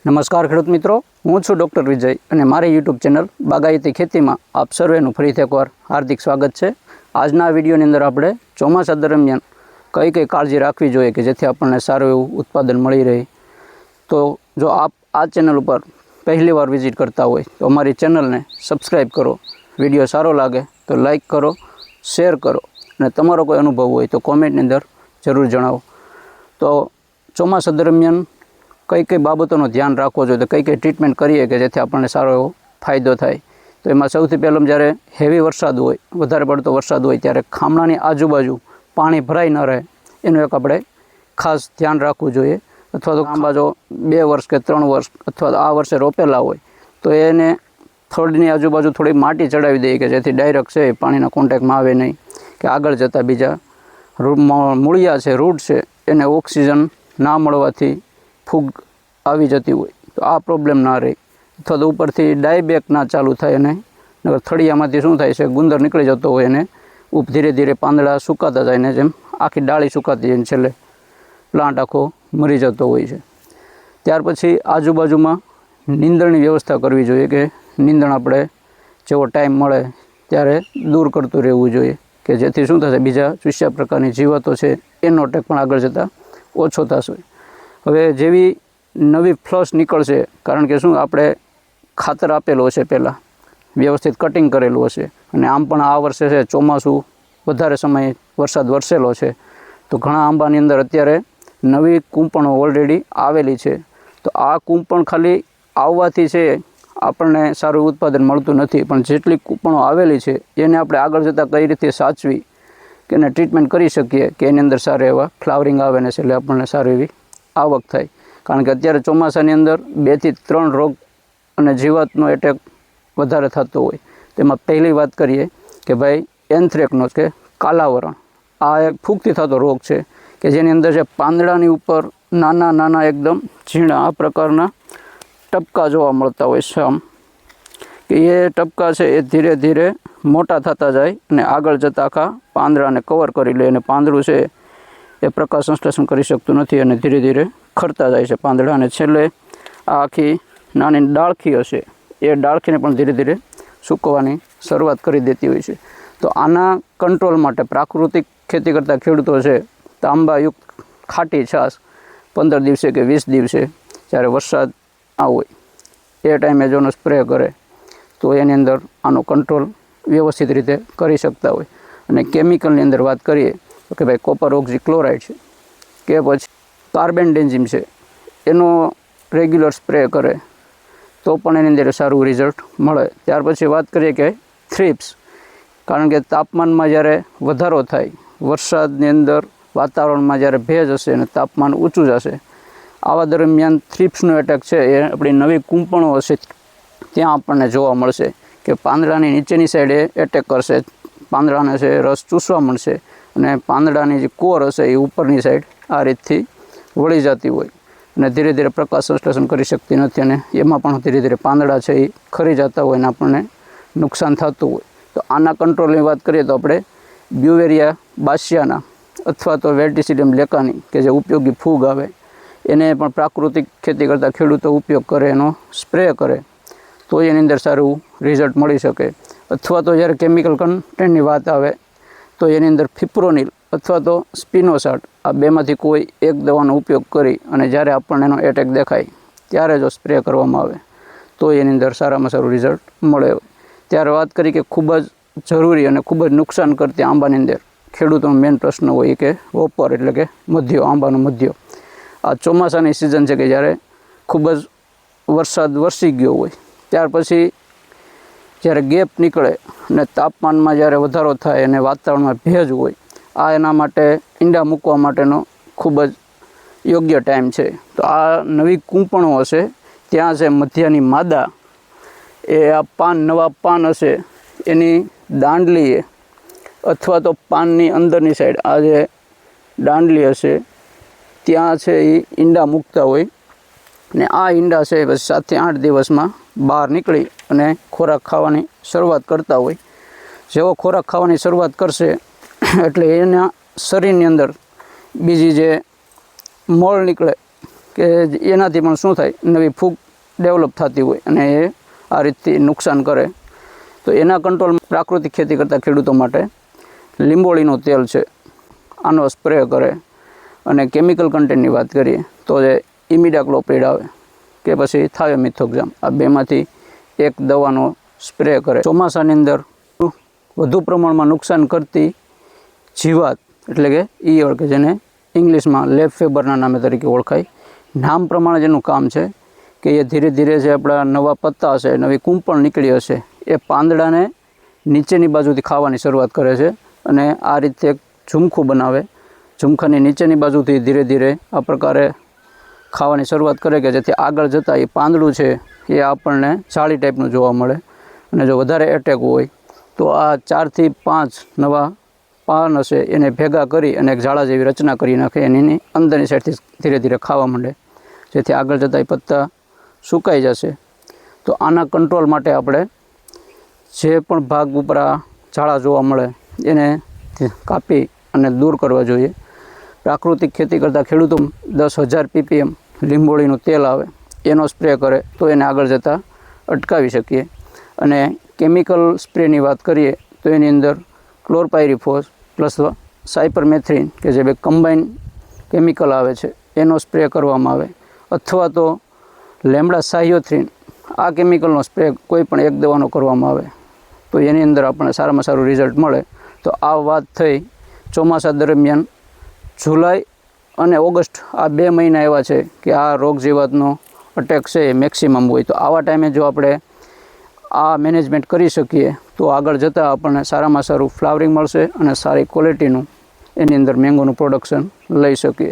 નમસ્કાર ખેડૂત મિત્રો, હું છું ડૉક્ટર વિજય અને મારી યુટ્યુબ ચેનલ બાગાયતી ખેતીમાં આપ સર્વેનું ફરીથી એકવાર હાર્દિક સ્વાગત છે। આજના આ વિડીયોની અંદર આપણે ચોમાસા દરમિયાન કઈ કઈ કાળજી રાખવી જોઈએ કે જેથી આપણને સારું એવું ઉત્પાદન મળી રહે। તો જો આપ આ ચેનલ ઉપર પહેલી વાર વિઝિટ કરતા હોય તો અમારી ચેનલને સબસ્ક્રાઈબ કરો, વિડીયો સારો લાગે તો લાઈક કરો, શેર કરો અને તમારો કોઈ અનુભવ હોય તો કોમેન્ટની અંદર જરૂર જણાવો। તો ચોમાસા દરમિયાન કઈ કઈ બાબતોનું ધ્યાન રાખવો જોઈએ, તો કઈ કઈ ટ્રીટમેન્ટ કરીએ કે જેથી આપણને સારો એવો ફાયદો થાય। તો એમાં સૌથી પહેલાં જ્યારે હેવી વરસાદ હોય, વધારે પડતો વરસાદ હોય ત્યારે ખામણાની આજુબાજુ પાણી ભરાઈ ન રહે એનું એક આપણે ખાસ ધ્યાન રાખવું જોઈએ। અથવા તો આંબા જો 2 વર્ષ કે 3 વર્ષ અથવા આ વર્ષે રોપેલા હોય તો એને થડની આજુબાજુ થોડી માટી ચડાવી દઈએ કે જેથી ડાયરેક્ટ છે પાણીના કોન્ટેક્ટમાં આવે નહીં, કે આગળ જતાં બીજા મૂળિયા છે, રૂટ છે, એને ઓક્સિજન ના મળવાથી ફૂગ આવી જતી હોય તો આ પ્રોબ્લેમ ના રહે। અથવા તો ઉપરથી ડાયબેક ના ચાલુ થાય અને થળિયામાંથી શું થાય છે, ગુંદર નીકળી જતો હોય અને ધીરે ધીરે પાંદડા સુકાતા જાય ને જેમ આખી ડાળી સુકાતી જાય છેલ્લે પ્લાન્ટ આખો મરી જતો હોય છે। ત્યાર પછી આજુબાજુમાં નીંદણની વ્યવસ્થા કરવી જોઈએ કે નીંદણ આપણે જેવો ટાઈમ મળે ત્યારે દૂર કરતું રહેવું જોઈએ કે જેથી શું થશે, બીજા ચૂસ્યા પ્રકારની જીવાતો છે એનો અટેક પણ આગળ જતાં ઓછો થશે। હવે જેવી નવી ફ્લશ નીકળશે, કારણ કે શું આપણે ખાતર આપેલું હશે, પહેલાં વ્યવસ્થિત કટિંગ કરેલું હશે અને આમ પણ આ વર્ષે છે ચોમાસું વધારે સમય વરસાદ વરસેલો છે તો ઘણા આંબાની અંદર અત્યારે નવી કૂંપણો ઓલરેડી આવેલી છે। તો આ કૂંપણ ખાલી આવવાથી છે આપણને સારું ઉત્પાદન મળતું નથી, પણ જેટલી કૂંપણો આવેલી છે એને આપણે આગળ જતાં કઈ રીતે સાચવી કે એને ટ્રીટમેન્ટ કરી શકીએ કે એની અંદર સારા એવા ફ્લાવરિંગ આવે ને એટલે આપણને સારી એવી આવક થાય। કારણ કે અત્યારે ચોમાસાની અંદર 2 થી 3 રોગ અને જીવાતનો એટેક વધારે થતો હોય। તેમાં પહેલી વાત કરીએ કે ભાઈ એન્થ્રેક્નોસ કે કાલાવરણ, આ એક ફૂગથી થતો રોગ છે કે જેની અંદર છે પાંદડાની ઉપર નાના નાના એકદમ ઝીણા આ પ્રકારના ટપકા જોવા મળતા હોય છે। આમ કે એ ટપકા છે એ ધીરે ધીરે મોટા થતા જાય અને આગળ જતાં આખા પાંદડાને કવર કરી લે અને પાંદડું છે એ પ્રકાશ સંશ્લેષણ કરી શકતું નથી અને ધીરે ધીરે ખરતા જાય છે પાંદડા અને છેલ્લે આ આખી નાની ડાળખી હશે એ ડાળખીને પણ ધીરે ધીરે સૂકવવાની શરૂઆત કરી દેતી હોય છે। તો આના કંટ્રોલ માટે પ્રાકૃતિક ખેતી કરતા ખેડૂતો છે તાંબાયુક્ત ખાટી છાશ 15 દિવસે કે 20 દિવસે જ્યારે વરસાદ હોય એ ટાઈમે જોનો સ્પ્રે કરે તો એની અંદર આનો કંટ્રોલ વ્યવસ્થિત રીતે કરી શકતા હોય। અને કેમિકલની અંદર વાત કરીએ તો કે ભાઈ કોપર ઓક્ઝીક્લોરાઇડ છે કે પછી કાર્બેન્ડેન્ઝિમ છે એનો રેગ્યુલર સ્પ્રે કરે તો પણ એની અંદર સારું રિઝલ્ટ મળે। ત્યાર પછી વાત કરીએ કે થ્રિપ્સ, કારણ કે તાપમાનમાં જ્યારે વધારો થાય, વરસાદની અંદર વાતાવરણમાં જ્યારે ભેજ હશે અને તાપમાન ઊંચું જશે, આવા દરમિયાન થ્રિપ્સનો એટેક છે એ આપણી નવી કૂંપણો હશે ત્યાં આપણને જોવા મળશે કે પાંદડાની નીચેની સાઈડે એટેક કરશે, પાંદડાને છે રસ ચૂસવા મળશે અને પાંદડાની જે કોર હશે એ ઉપરની સાઈડ આ રીતથી વળી જતી હોય અને ધીરે ધીરે પ્રકાશ સંશ્લેષણ કરી શકતી નથી અને એમાં પણ ધીરે ધીરે પાંદડા છે એ ખરી જતા હોય અને આપણને નુકસાન થતું હોય। તો આના કંટ્રોલની વાત કરીએ તો આપણે બ્યુવેરિયા બાસિયાના અથવા તો વેલ્ટિસિડિયમ લેકાની કે જે ઉપયોગી ફૂગ આવે એને પણ પ્રાકૃતિક ખેતી કરતા ખેડૂતો ઉપયોગ કરે, એનો સ્પ્રે કરે તો એની અંદર સારું રિઝલ્ટ મળી શકે। અથવા તો જ્યારે કેમિકલ કન્ટેન્ટની વાત આવે તો એની અંદર ફિપ્રોનિલ અથવા તો સ્પિનોસાટ આ બેમાંથી કોઈ એક દવાનો ઉપયોગ કરી અને જ્યારે આપણને એનો એટેક દેખાય ત્યારે જો સ્પ્રે કરવામાં આવે તો એની અંદર સારામાં સારું રિઝલ્ટ મળે। ત્યારે વાત કરી કે ખૂબ જ જરૂરી અને ખૂબ જ નુકસાન કરતી આંબાની અંદર ખેડૂતોનો મેઇન પ્રશ્ન હોય કે વોપર એટલે કે મધ્યો, આંબાનો મધ્યો। આ ચોમાસાની સિઝન છે કે જ્યારે ખૂબ જ વરસાદ વરસી ગયો હોય ત્યાર પછી જ્યારે ગેપ નીકળે અને તાપમાનમાં જ્યારે વધારો થાય અને વાતાવરણમાં ભેજ હોય, આ એના માટે ઈંડા મૂકવા માટેનો ખૂબ જ યોગ્ય ટાઈમ છે। તો આ નવી કૂંપણો હશે ત્યાં છે મધ્યની માદા એ આ નવા પાન હશે એની દાંડલીએ અથવા તો પાનની અંદરની સાઈડ આ જે દાંડલી હશે ત્યાં છે એ ઈંડા મૂકતા હોય ને આ ઈંડા છે પછી 7 થી 8 દિવસમાં બહાર નીકળી અને ખોરાક ખાવાની શરૂઆત કરતા હોય। જેવો ખોરાક ખાવાની શરૂઆત કરશે એટલે એના શરીરની અંદર બીજી જે મળ નીકળે કે એનાથી પણ શું થાય, નવી ફૂગ ડેવલપ થતી હોય અને એ આ રીતથી નુકસાન કરે. તો એના કંટ્રોલ પ્રાકૃતિક ખેતી કરતા ખેડૂતો માટે લીંબોળીનું તેલ છે, આનો સ્પ્રે કરે. અને કેમિકલ કન્ટેન્ટની વાત કરીએ તો જે ઇમિડાક્લોપ્રિડ આવે કે પછી થાયોમિથોક્ઝામ, આ બેમાંથી એક દવાનો સ્પ્રે કરે. ચોમાસાની અંદર વધુ પ્રમાણમાં નુકસાન કરતી જીવાત એટલે કે ઈયળ, કે જેને ઇંગ્લિશમાં લેબ ફેબરના નામે તરીકે ઓળખાય, નામ પ્રમાણે જેનું કામ છે કે એ ધીરે ધીરે જે આપણા નવા પત્તા હશે, નવી કૂંપણ નીકળી હશે, એ પાંદડાને નીચેની બાજુથી ખાવાની શરૂઆત કરે છે અને આ રીતે એક ઝુમખું બનાવે. ઝુમખાની નીચેની બાજુથી ધીરે ધીરે આ પ્રકારે ખાવાની શરૂઆત કરે કે જેથી આગળ જતાં એ પાંદડું છે એ આપણને જાળી ટાઈપનું જોવા મળે. અને જો વધારે એટેક હોય તો આ 4 થી 5 નવા પાન હશે એને ભેગા કરી અને એક જાળા જેવી રચના કરી નાખે, એની અંદરની સાઈડથી ધીરે ધીરે ખાવા માંડે, જેથી આગળ જતાં એ પત્તા સુકાઈ જશે. તો આના કંટ્રોલ માટે આપણે જે પણ ભાગ ઉપર આ ઝાડા જોવા મળે એને કાપી અને દૂર કરવા જોઈએ. પ્રાકૃતિક ખેતી કરતા ખેડૂતો 10,000 ppm લીંબોળીનું તેલ આવે એનો સ્પ્રે કરે તો એને આગળ જતાં અટકાવી શકીએ. અને કેમિકલ સ્પ્રેની વાત કરીએ તો એની અંદર ક્લોરપાયરીફોસ પ્લસ સાયપરમેથ્રિન કે જે બે કમ્બાઈન કેમિકલ આવે છે એનો સ્પ્રે કરવામાં આવે, અથવા તો લેમ્ડા સાહિયોથ્રીન આ કેમિકલનો સ્પ્રે કોઈ પણ એક દવાનો કરવામાં આવે તો એની અંદર આપણને સારામાં સારું રિઝલ્ટ મળે. તો આ વાત થઈ ચોમાસા દરમિયાન. જુલાઈ અને ઓગસ્ટ આ 2 મહિના એવા છે કે આ રોગ જીવાતનો અટેક છે એ મેક્સિમમ હોય. તો આવા ટાઈમે જો આપણે આ મેનેજમેન્ટ કરી શકીએ તો આગળ જતાં આપણને સારામાં સારું ફ્લાવરિંગ મળશે અને સારી ક્વોલિટીનું એની અંદર મેંગોનું પ્રોડક્શન લઈ શકીએ.